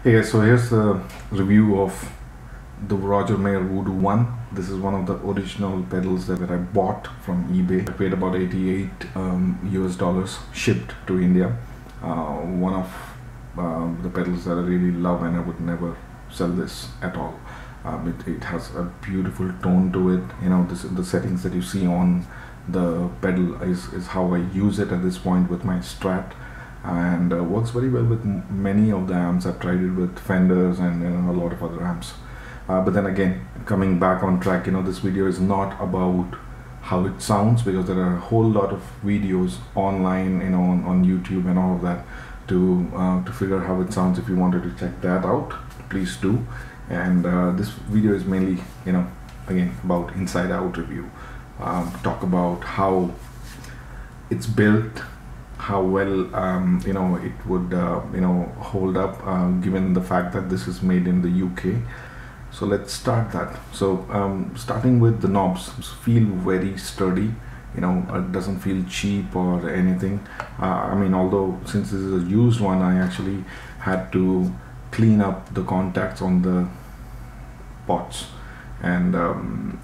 Hey guys, so here's the review of the Roger Mayer Voodoo 1. This is one of the original pedals that I bought from eBay. I paid about 88 US dollars shipped to India. One of the pedals that I really love, and I would never sell this at all. It has a beautiful tone to it. You know, the settings that you see on the pedal is how I use it at this point with my Strat, and works very well with many of the amps. I've tried it with Fenders and a lot of other amps. But then again, coming back on track, this video is not about how it sounds, because there are a whole lot of videos online, on YouTube and all of that to figure how it sounds. If you wanted to check that out, please do. And this video is mainly, again, about inside out review. Talk about how it's built, how well it would hold up, given the fact that this is made in the UK. So let's start that. So starting with the knobs, feel very sturdy. It doesn't feel cheap or anything. I mean, although since this is a used one, I actually had to clean up the contacts on the pots, and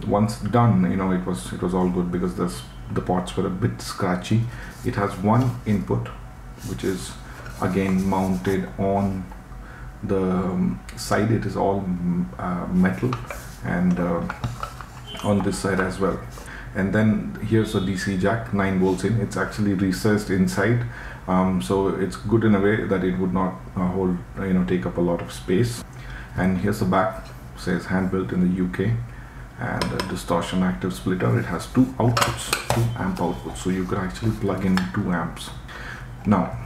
once done, it was all good, because the pots were a bit scratchy. It has one input, which is again mounted on the side. It is all metal, and on this side as well. And then here's a DC jack, 9 volts in. It's actually recessed inside, so it's good in a way that it would not hold, take up a lot of space. And here's the back, says hand built in the UK, and a distortion active splitter. It has 2 outputs, 2 amp outputs, so you could actually plug in 2 amps. Now,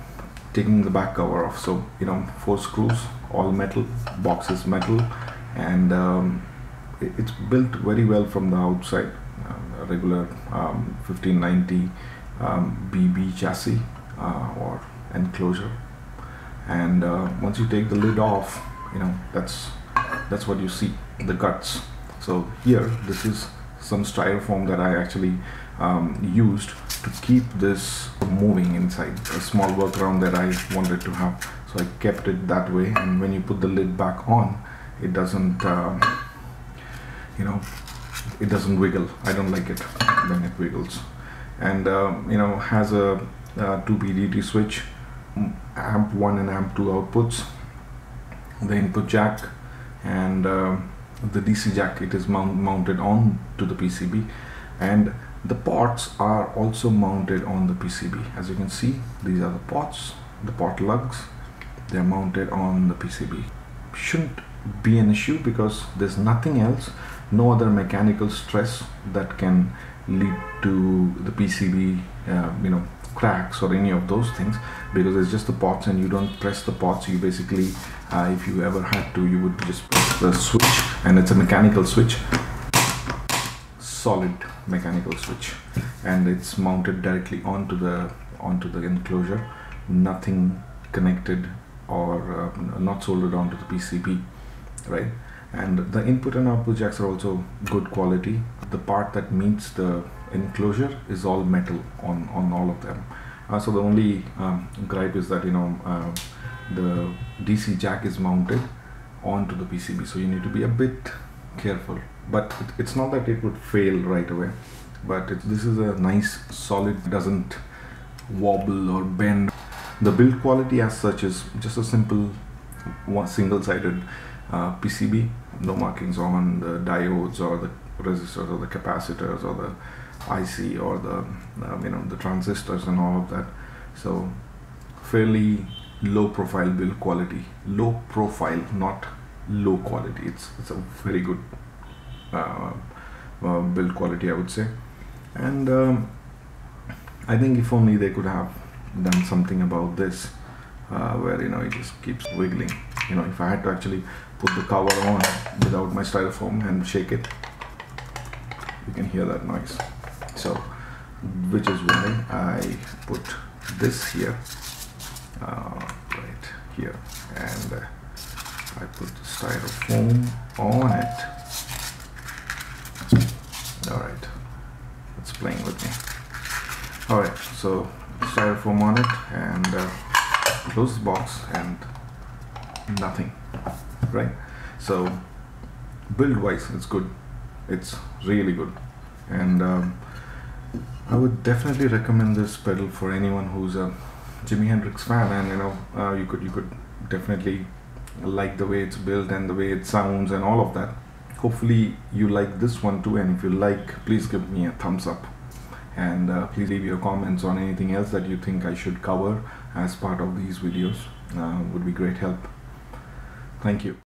taking the back cover off, so 4 screws, all metal, box is metal, and it's built very well from the outside. A regular 1590 BB chassis or enclosure, and once you take the lid off, that's what you see, the guts. So here, this is some styrofoam that I actually used to keep this moving inside. A small workaround that I wanted to have, so I kept it that way. And when you put the lid back on, it doesn't it doesn't wiggle. I don't like it when it wiggles. And has a 2 PDT switch, amp 1 and amp 2 outputs, the input jack, and the DC jack. It is mounted on to the PCB, and the pots are also mounted on the PCB. As you can see, these are the pots, the pot lugs. They're mounted on the PCB. Shouldn't be an issue, because there's nothing else, no other mechanical stress that can lead to the PCB cracks or any of those things, because it's just the pots, and you don't press the pots. You basically, if you ever had to, you would just press the switch, and it's a mechanical switch, solid mechanical switch, and it's mounted directly onto the enclosure. Nothing connected or not soldered onto the PCB, right? And the input and output jacks are also good quality. The part that meets the enclosure is all metal on all of them. So the only gripe is that the DC jack is mounted onto the PCB, so you need to be a bit careful. But it's not that it would fail right away, but this is a nice solid, doesn't wobble or bend. The build quality as such is just a simple single-sided PCB, no markings on the diodes or the resistors or the capacitors or the IC or the transistors and all of that. So fairly low profile build quality. Low profile, not low quality. It's a very good build quality, I would say. And I think if only they could have done something about this, where it just keeps wiggling. If I had to actually put the cover on without my styrofoam and shake it, you can hear that noise. So, which is why I put this here, right here, and I put the styrofoam on it. All right, it's playing with me. All right, so styrofoam on it, and close the box, and nothing, right? So build wise, it's good. It's really good, and I would definitely recommend this pedal for anyone who's a Jimi Hendrix fan, and you could definitely like the way it's built and the way it sounds and all of that. Hopefully you like this one too, and if you like, please give me a thumbs up, and please leave your comments on anything else that you think I should cover as part of these videos. Would be great help. Thank you.